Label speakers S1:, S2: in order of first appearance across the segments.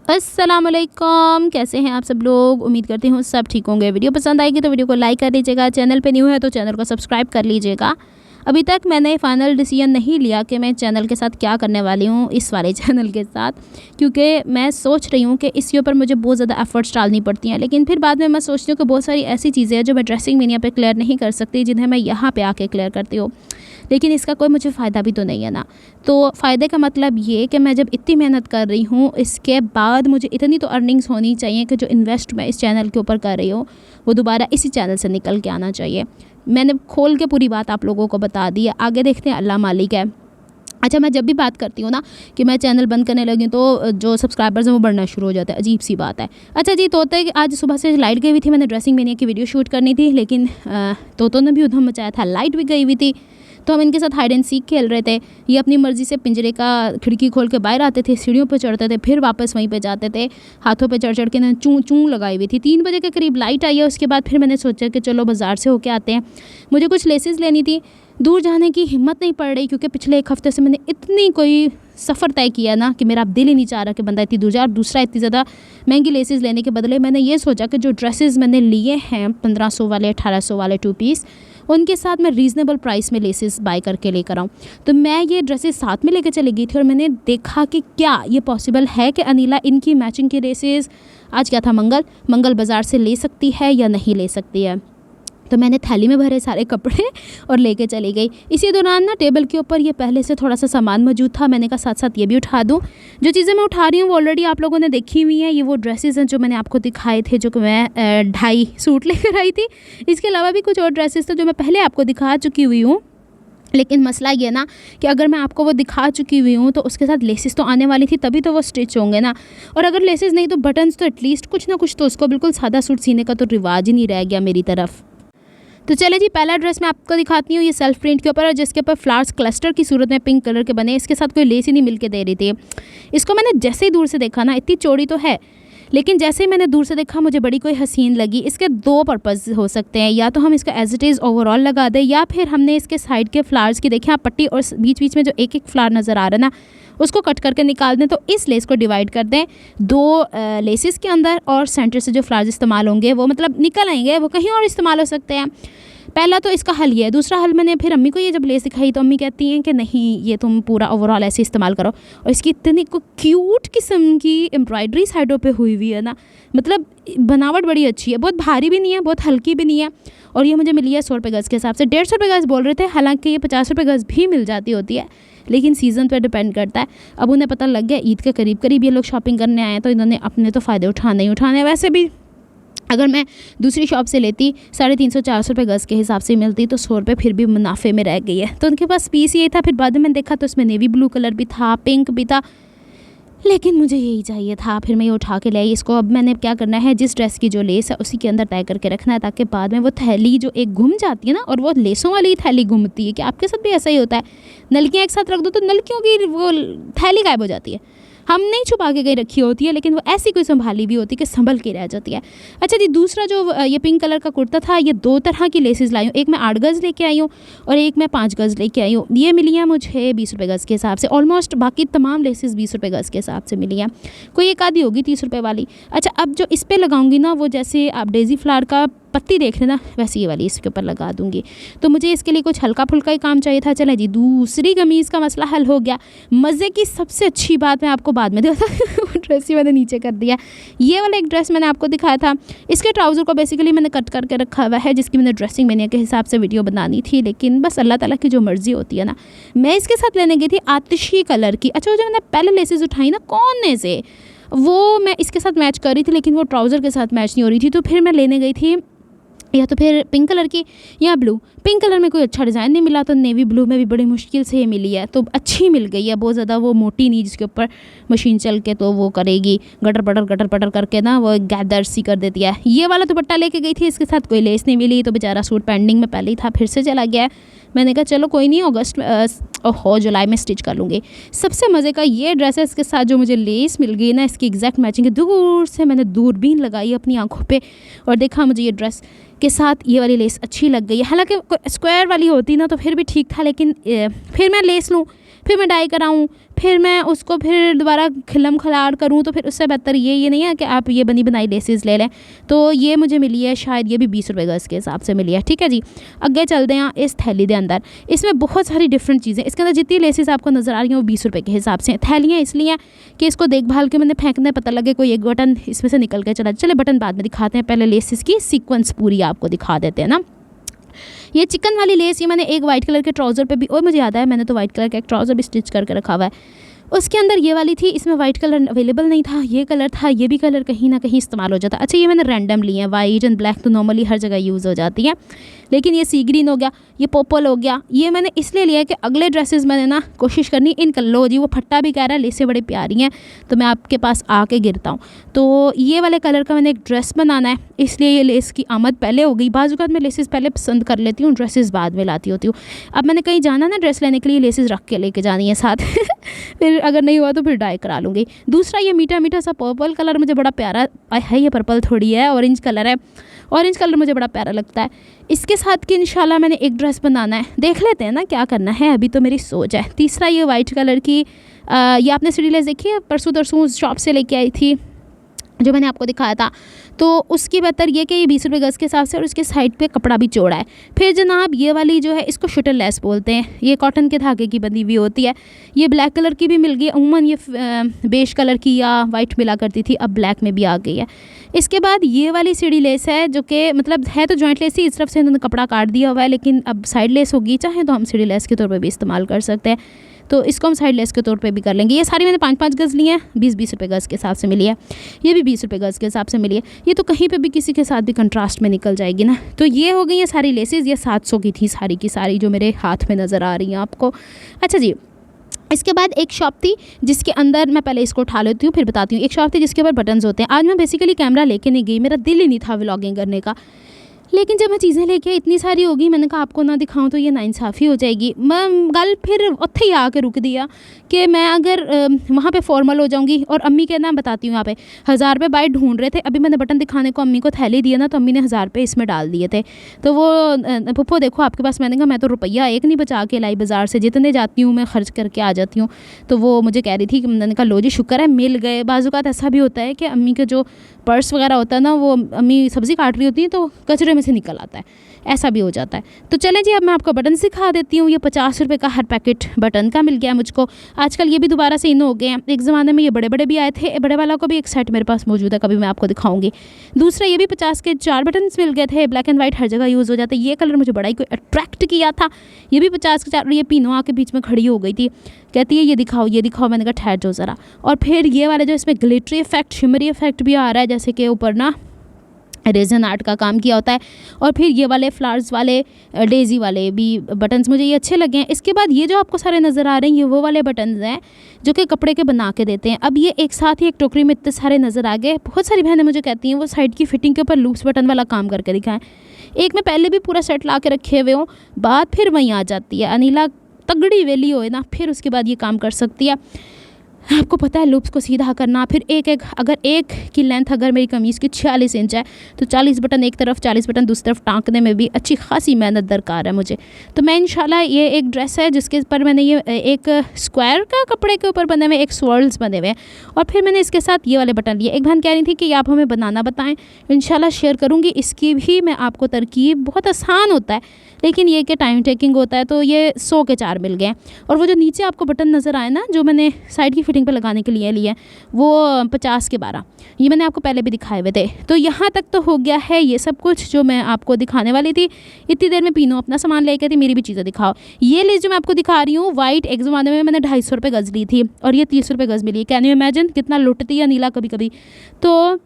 S1: अस्सलामुअलैकुम, कैसे हैं आप सब लोग। उम्मीद करती हूँ सब ठीक होंगे। वीडियो पसंद आएगी तो वीडियो को लाइक कर लीजिएगा। चैनल पे न्यू है तो चैनल को सब्सक्राइब कर लीजिएगा। अभी तक मैंने फ़ाइनल डिसीजन नहीं लिया कि मैं चैनल के साथ क्या करने वाली हूँ, इस वाले चैनल के साथ, क्योंकि मैं सोच रही हूँ कि इसके ऊपर मुझे बहुत ज़्यादा एफर्ट्स डालनी पड़ती हैं। लेकिन फिर बाद में मैं सोचती हूँ कि बहुत सारी ऐसी चीज़ें हैं जो मैं ड्रेसिंग मीडिया पे क्लियर नहीं कर सकती, जिन्हें मैं यहाँ पे आके क्लियर करती हूँ। लेकिन इसका कोई मुझे फ़ायदा भी तो नहीं है ना। तो फ़ायदे का मतलब ये कि मैं जब इतनी मेहनत कर रही हूँ, इसके बाद मुझे इतनी तो अर्निंग्स होनी चाहिए कि जो इन्वेस्ट मैं इस चैनल के ऊपर कर रही हूँ वो दोबारा इसी चैनल से निकल के आना चाहिए। मैंने खोल के पूरी बात आप लोगों को बता दी है, आगे देखते हैं, अल्लाह मालिक है। अच्छा, मैं जब भी बात करती हूँ ना कि मैं चैनल बंद करने लगी तो जो सब्सक्राइबर्स हैं वो बढ़ना शुरू हो जाता है। अजीब सी बात है। अच्छा जी, तोते आज सुबह से लाइट गई हुई थी, मैंने ड्रेसिंग मीडिया की वीडियो शूट करनी थी, लेकिन तोतों ने भी उधम मचाया था, लाइट भी गई हुई थी। तो हम इनके साथ हाइड एंड सीक खेल रहे थे। ये अपनी मर्ज़ी से पिंजरे का खिड़की खोल के बाहर आते थे, सीढ़ियों पर चढ़ते थे, फिर वापस वहीं पे जाते थे। हाथों पे चढ़ चढ़ के ना चूँ चूँ लगाई हुई थी। 3 बजे के करीब लाइट आई है। उसके बाद फिर मैंने सोचा कि चलो बाज़ार से होके आते हैं। मुझे कुछ लेसेस लेनी थी। दूर जाने की हिम्मत नहीं पड़ रही, क्योंकि पिछले 1 हफ़्ते से मैंने इतनी कोई सफ़र तय किया ना कि मेरा अब दिल ही नहीं चाह रहा कि बंदा इतनी दूर जाए। और दूसरा, इतनी ज़्यादा महंगी लेसेस लेने के बदले मैंने ये सोचा कि जो ड्रेसेस मैंने लिए हैं 1500 वाले, 1800 वाले 2 पीस, उनके साथ मैं रीज़नेबल प्राइस में लेसेस बाय करके लेकर आऊँ। तो मैं ये ड्रेसेस साथ में लेकर चली गई थी और मैंने देखा कि क्या ये पॉसिबल है कि अनीला इनकी मैचिंग की लेसेस, आज क्या था, मंगल बाज़ार से ले सकती है या नहीं ले सकती है। तो मैंने थैली में भरे सारे कपड़े और लेके चली गई। इसी दौरान ना टेबल के ऊपर ये पहले से थोड़ा सा सामान मौजूद था। मैंने कहा साथ साथ ये भी उठा दूँ। जो चीज़ें मैं उठा रही हूँ वो ऑलरेडी आप लोगों ने देखी हुई हैं। ये वो ड्रेसेस हैं जो मैंने आपको दिखाए थे, जो कि मैं 2.5 सूट लेकर आई थी। इसके अलावा भी कुछ और ड्रेसेस थे जो मैं पहले आपको दिखा चुकी हुई हूँ। लेकिन मसला ये ना कि अगर मैं आपको वो दिखा चुकी हुई हूँ तो उसके साथ लेसेस तो आने वाली थी, तभी तो वो स्टिच होंगे ना। और अगर लेसेस नहीं तो बटन्स तो एटलीस्ट कुछ ना कुछ तो उसको बिल्कुल सादा सूट सीने का तो रिवाज ही नहीं रह गया मेरी तरफ। तो चले जी, पहला ड्रेस मैं आपको दिखाती हूँ। ये सेल्फ प्रिंट के ऊपर है, जिसके ऊपर फ्लावर्स क्लस्टर की सूरत में पिंक कलर के बने। इसके साथ कोई लेस ही नहीं मिल के दे रही थी। इसको मैंने जैसे ही दूर से देखा ना, इतनी चौड़ी तो है, लेकिन जैसे ही मैंने दूर से देखा मुझे बड़ी कोई हसीन लगी। इसके 2 पर्पज़ हो सकते हैं, या तो हम इसका एज इट इज़ ओवरऑल लगा दें, या फिर हमने इसके साइड के फ्लावर्स की देखें आप पट्टी, और बीच बीच में जो एक एक फ्लावर नज़र आ रहा है ना, उसको कट करके निकाल दें। तो इस लेस को डिवाइड कर दें 2 लेसेस के अंदर, और सेंटर से जो फ्लावर्स इस्तेमाल होंगे वो मतलब निकल आएंगे, वो कहीं और इस्तेमाल हो सकते हैं। पहला तो इसका हल ये है। दूसरा हल, मैंने फिर अम्मी को ये जब लेस दिखाई तो अम्मी कहती हैं कि नहीं, ये तुम पूरा ओवरऑल ऐसे इस्तेमाल करो। और इसकी इतनी को क्यूट किस्म की एम्ब्रॉयडरी साइडों पे हुई हुई है ना, मतलब बनावट बड़ी अच्छी है, बहुत भारी भी नहीं है, बहुत हल्की भी नहीं है। और ये मुझे मिली है 100 रुपये गज़ के हिसाब से। 150 रुपये गज़ बोल रहे थे, हालांकि ये 50 रुपये गज़ भी मिल जाती होती है, लेकिन सीज़न पर डिपेंड करता है। अब उन्हें पता लग गया ईद के करीब करीब ये लोग शॉपिंग करने आए हैं, तो इन्होंने अपने तो फ़ायदे उठाने ही उठाने। वैसे भी अगर मैं दूसरी शॉप से लेती 350-400 रुपये गज़ के हिसाब से मिलती, तो 100 रुपये फिर भी मुनाफे में रह गई है। तो उनके पास पीस यही था। फिर बाद में मैंने देखा तो उसमें नेवी ब्लू कलर भी था, पिंक भी था, लेकिन मुझे यही चाहिए था। फिर मैं ये उठा के ले आई इसको। अब मैंने क्या करना है, जिस ड्रेस की जो लेस है उसी के अंदर तय करके रखना है, ताकि बाद में वो थैली जो एक घूम जाती है ना, और वो लेसों वाली थैली घूमती है, कि आपके साथ भी ऐसा ही होता है, नलकियाँ एक साथ रख दो तो नलकियों की वो थैली गायब हो जाती है। हम नहीं छुपा के कहीं रखी होती है, लेकिन वो ऐसी कोई संभाली भी होती है कि संभल के रह जाती है। अच्छा जी, दूसरा जो ये पिंक कलर का कुर्ता था, ये 2 तरह की लेसेस लाई हूँ। एक मैं 8 गज़ लेके आई हूँ और एक मैं 5 गज़ लेके आई हूँ। ये मिली है मुझे 20 रुपये गज़ के हिसाब से। ऑलमोस्ट बाकी तमाम लेसेस 20 रुपये गज़ के हिसाब से मिली हैं, कोई एक आधी होगी 30 रुपये वाली। अच्छा, अब जो इस पर लगाऊंगी ना, वो जैसे आप डेज़ी फ्लावर का पत्ती देख लेना, वैसे ये वाली इसके ऊपर लगा दूंगी। तो मुझे इसके लिए कुछ हल्का फुल्का ही काम चाहिए था। चले जी, दूसरी कमीज़ का मसला हल हो गया। मज़े की सबसे अच्छी बात मैं आपको बाद में दिखा ड्रेस ही मैंने नीचे कर दिया। ये वाला एक ड्रेस मैंने आपको दिखाया था, इसके ट्राउज़र को बेसिकली मैंने कट करके रखा हुआ है, जिसकी मैंने ड्रेसिंग मीडिया के हिसाब से वीडियो बनानी थी, लेकिन बस अल्लाह ताला की जो मर्ज़ी होती है ना। मैं इसके साथ लेने गई थी आतिशी कलर की। अच्छा, जो मैंने पहले लेसेस उठाई ना कोने से, वो मैं इसके साथ मैच कर रही थी, लेकिन वो ट्राउज़र के साथ मैच नहीं हो रही थी। तो फिर मैं लेने गई थी या तो फिर पिंक कलर की या ब्लू। पिंक कलर में कोई अच्छा डिज़ाइन नहीं मिला, तो नेवी ब्लू में भी बड़ी मुश्किल से ये मिली है, तो अच्छी मिल गई है, बहुत ज़्यादा वो मोटी नहीं, जिसके ऊपर मशीन चल के तो वो करेगी गटर पटर करके ना, वो गैदर सी कर देती है। ये वाला दुपट्टा लेके गई थी, इसके साथ कोई लेस नहीं मिली, तो बेचारा सूट पेंडिंग में पहले ही था, फिर से चला गया। मैंने कहा चलो कोई नहीं, जुलाई में स्टिच कर लूँगी। सबसे मज़े का ये ड्रेस है, इसके साथ जो मुझे लेस मिल गई ना, इसकी एग्जैक्ट मैचिंग है। दूर से मैंने दूरबीन लगाई अपनी आँखों पे और देखा मुझे ये ड्रेस के साथ ये वाली लेस अच्छी लग गई है। हालांकि स्क्वायर वाली होती ना तो फिर भी ठीक था, लेकिन फिर मैं लेस लूँ फिर मैं डाई कराऊँ, फिर मैं उसको फिर दोबारा खिलम खलाड़ करूँ, तो फिर उससे बेहतर ये नहीं है कि आप ये बनी बनाई लेसेस ले लें। तो ये मुझे मिली है, शायद ये भी 20 रुपये गज़ के हिसाब से मिली है। ठीक है जी, अगे चलते हैं इस थैली के अंदर। इसमें बहुत सारी डिफरेंट चीज़ें, इसके अंदर जितनी लेसेस आपको नज़र आ रही हैं वो 20 रुपये के हिसाब से। थैलियाँ इसलिए कि इसको देखभाल के मैंने फेंकने पता लगे कोई एक बटन इसमें से निकल के चला। चले बटन बाद में दिखाते हैं, पहले लेसेस की सीक्वेंस पूरी आपको दिखा देते हैं ना। ये चिकन वाली लेस, ये मैंने एक वाइट कलर के ट्राउज़र पे भी, और मुझे याद है मैंने तो वाइट कलर का एक ट्राउज़र भी स्टिच करके रखा हुआ है। उसके अंदर ये वाली थी, इसमें वाइट कलर अवेलेबल नहीं था, ये कलर था, ये भी कलर कहीं ना कहीं इस्तेमाल हो जाता। अच्छा, ये मैंने रैंडम ली है, वाइट एंड ब्लैक तो नॉर्मली हर जगह यूज़ हो जाती है, लेकिन ये सी ग्रीन हो गया, ये पर्पल हो गया, ये मैंने इसलिए लिया है कि अगले ड्रेसेस मैंने ना कोशिश करनी इन कलर जी। वो फट्टा भी कह रहा है लेसें बड़ी प्यारी हैं, तो मैं आपके पास आके गिरता हूँ। तो ये वाले कलर का मैंने एक ड्रेस बनाना है, इसलिए ये लेस की आमद पहले हो गई। बाज़ औक़ात मैं लेसेस पहले पसंद कर लेती हूँ, ड्रेसेस बाद में लाती होती हूँ। अब मैंने कहीं जाना ना ड्रेस लेने के लिए, लेसेस रख के लेके जानी है साथ फिर अगर नहीं हुआ तो फिर डाई करा लूँगी। दूसरा, ये मीठा मीठा सा पर्पल कलर मुझे बड़ा प्यारा है, ये पर्पल थोड़ी है, ऑरेंज कलर है, ऑरेंज कलर मुझे बड़ा प्यारा लगता है। इसके साथ कि इंशाल्लाह मैंने एक ड्रेस बनाना है, देख लेते हैं ना क्या करना है, अभी तो मेरी सोच है। तीसरा, ये वाइट कलर की ये आपने सीढ़ी लेस देखी है, परसों तरसों शॉप से लेके आई थी जो मैंने आपको दिखाया था, तो उसकी बेहतर ये कि ये 20 रुपये गज़ के हिसाब से, और उसके साइड पे कपड़ा भी चौड़ा है। फिर जनाब ये वाली जो है इसको शटल लेस बोलते हैं, ये कॉटन के धागे की बनी हुई होती है। ये ब्लैक कलर की भी मिल गई, अमूमन ये बेज कलर की या वाइट मिला करती थी, अब ब्लैक में भी आ गई है। इसके बाद ये वाली सीढ़ी लेस है जो कि मतलब है तो जॉइंट लेस ही, इस तरफ से इन्होंने कपड़ा काट दिया हुआ है, लेकिन अब साइड लेस होगी, चाहे तो हम सीढ़ी लेस के तौर पर भी इस्तेमाल कर सकते हैं, तो इसको हम साइड लेस के तौर पे भी कर लेंगे। ये सारी मैंने 5-5 गज़ ली हैं, 20-20 रुपये गज़ के हिसाब से मिली है। ये भी 20 रुपये गज़ के हिसाब से मिली है। ये तो कहीं पे भी किसी के साथ भी कंट्रास्ट में निकल जाएगी ना। तो ये हो गई है सारी लेसेस, ये 700 की थी सारी की सारी जो मेरे हाथ में नज़र आ रही हैं आपको। अच्छा जी, इसके बाद एक शॉप थी जिसके अंदर, मैं पहले इसको उठा लेती हूँ फिर बताती हूँ। एक शॉप थी जिसके ऊपर बटन्स होते हैं। आज मैं बेसिकली कैमरा लेके नहीं गई, मेरा दिल ही नहीं था व्लॉगिंग करने का, लेकिन जब मैं चीज़ें लेके इतनी सारी होगी, मैंने कहा आपको ना दिखाऊं तो ये नाइंसाफ़ी हो जाएगी। मैं गल फिर उत्थे ही आके रुक दिया कि मैं अगर वहाँ पे फॉर्मल हो जाऊँगी। और अम्मी के ना बताती हूँ, यहाँ पे 1000 रुपये बाइट ढूंढ रहे थे, अभी मैंने बटन दिखाने को अम्मी को थैली दिया ना, तो अम्मी ने 1000 रुपये इसमें डाल दिए थे। तो वो पुप्पो देखो आपके पास, मैंने कहा मैं तो रुपया एक नहीं बचा के लाई बाज़ार से, जितने जाती हूँ मैं खर्च करके आ जाती हूँ। तो वो मुझे कह रही थी कि मैंने कहा लो जी शुक्र है मिल गए। बाज़ औक़ात ऐसा भी होता है कि अम्मी का जो पर्स वगैरह होता है ना, वो अम्मी सब्ज़ी काट रही होती है तो कचरे में से निकल आता है, ऐसा भी हो जाता है। तो चलें जी, अब मैं आपको बटन सिखा देती हूँ। ये 50 रुपये का हर पैकेट बटन का मिल गया मुझको। आजकल ये भी दोबारा से इन हो गए हैं, एक ज़माने में ये बड़े बड़े भी आए थे, बड़े वाला को भी एक सेट मेरे पास मौजूद है, कभी मैं आपको दिखाऊंगी। दूसरा, ये भी 50 के 4 बटन मिल गए थे, ब्लैक एंड वाइट हर जगह यूज़ हो जाता है। ये कलर मुझे बड़ा ही कोई अट्रैक्ट किया था, ये भी 50 के 4। ये पीनो आके बीच में खड़ी हो गई थी, कहती है ये दिखाओ ये दिखाओ, मैंने कहा ठहर जाओ ज़रा। और फिर ये वाले जो इसमें ग्लिटरी इफेक्ट, शिमरी इफेक्ट भी आ रहा है, जैसे कि ऊपर ना रेजन आर्ट का काम किया होता है। और फिर ये वाले फ्लावर्स वाले डेजी वाले भी बटन्स मुझे ये अच्छे लगे हैं। इसके बाद ये जो आपको सारे नज़र आ रहे हैं, ये वो वाले बटन्स हैं जो कि कपड़े के बना के देते हैं। अब ये एक साथ ही एक टोकरी में इतने सारे नज़र आ गए। बहुत सारी बहनें मुझे कहती हैं वो साइड की फिटिंग के ऊपर लूप्स बटन वाला काम करके दिखाएं। एक मैं पहले भी पूरा सेट ला के रखे हुए हूँ, बात फिर वहीं आ जाती है, अनिला तगड़ी वेली होए ना, फिर उसके बाद ये काम कर सकती है। आपको पता है लूप्स को सीधा करना, फिर अगर एक की लेंथ अगर मेरी कमीज़ की 46 इंच है तो 40 बटन एक तरफ 40 बटन दूसरी तरफ टाँकने में भी अच्छी खासी मेहनत दरकार है मुझे। तो मैं इंशाल्लाह, ये एक ड्रेस है जिसके ऊपर मैंने ये एक स्क्वायर का कपड़े के ऊपर बने हुए एक स्वर्ल्स बने हुए हैं, और फिर मैंने इसके साथ ये वाले बटन लिए। एक बहन कह रही थी कि आप हमें बनाना बताएं, इंशाल्लाह शेयर करूँगी इसकी भी मैं आपको तरकीब। बहुत आसान होता है, लेकिन ये कि टाइम टेकिंग होता है। तो ये 100 के 4 मिल गए। और वो जो नीचे आपको बटन नज़र आए ना, जो मैंने साइड की फिटिंग पे लगाने के लिए वो 50 के 12, ये मैंने आपको पहले भी दिखाए हुए थे। तो यहाँ तक तो हो गया है ये सब कुछ जो मैं आपको दिखाने वाली थी। इतनी देर में पीनो अपना सामान लेके थी, मेरी भी चीज़ें दिखाओ। ये लिस्ट जो मैं आपको दिखा रही हूँ वाइट, एक ज़माने में मैंने 250 रुपये गज़ ली थी, और ये 30 रुपये गज़ मिली। कैन यू इमेजिन कितना लुटती है नीला कभी कभी। तो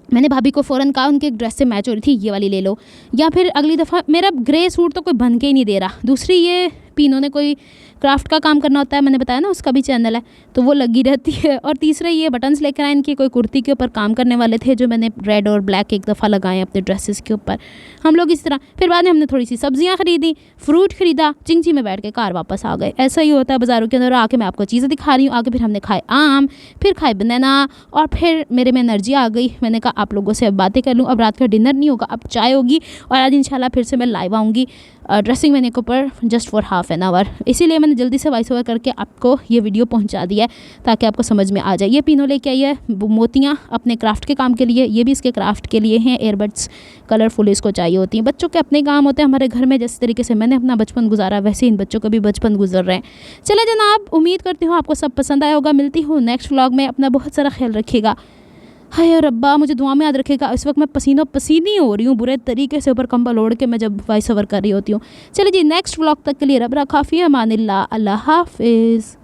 S1: मैंने भाभी को फ़ौरन कहा, उनके एक ड्रेस से मैच हो रही थी, ये वाली ले लो। या फिर अगली दफ़ा मेरा ग्रे सूट तो कोई बन के ही नहीं दे रहा। दूसरी, ये पीनो ने कोई क्राफ्ट का काम करना होता है, मैंने बताया ना उसका भी चैनल है, तो वो लगी रहती है। और तीसरा, ये बटन्स लेकर आए, इनकी कोई कुर्ती के ऊपर काम करने वाले थे जो मैंने रेड और ब्लैक एक दफ़ा लगाए अपने ड्रेसेस के ऊपर। हम लोग इस तरह, फिर बाद में हमने थोड़ी सी सब्जियां खरीदी, फ्रूट खरीदा, चिंची में बैठ के कार वापस आ गए। ऐसा ही होता है बाज़ारों के अंदर। आके मैं आपको चीज़ें दिखा रही हूँ। आगे फिर हमने खाए आम, फिर खाए बनाना, और फिर मेरे में एनर्जी आ गई। मैंने कहा आप लोगों से अब बातें कर लूँ, अब रात का डिनर नहीं होगा, अब चाय होगी। और आज इंशाल्लाह फिर से मैं लाइव आऊँगी ड्रेसिंग मैंने के ऊपर just for half an hour. इसीलिए मैंने मैंने जल्दी से वॉइस ओवर करके आपको ये वीडियो पहुंचा दिया है ताकि आपको समझ में आ जाए। ये पिनो लेके आई है मोतियाँ अपने क्राफ्ट के काम के लिए, ये भी इसके क्राफ्ट के लिए हैं। एयरबड्स कलरफुल इसको चाहिए होती हैं। बच्चों के अपने काम होते हैं हमारे घर में, जिस तरीके से मैंने अपना बचपन गुजारा वैसे इन बच्चों का भी बचपन गुजर रहे हैं। चले जनाब, उम्मीद करती हूँ आपको सब पसंद आया होगा। मिलती हूँ नेक्स्ट व्लॉग में। अपना बहुत सारा ख्याल रखिएगा। हाय रब्बा, मुझे दुआ में याद रखेगा। इस वक्त मैं पसीनो पसीनी हो रही हूँ बुरे तरीके से, ऊपर कंबल ओढ़ के मैं जब वॉइस ओवर कर रही होती हूँ। चलिए जी, नेक्स्ट व्लॉग तक के लिए रब रखा, फी अमानिल्लाह, अल्लाह हाफिज़।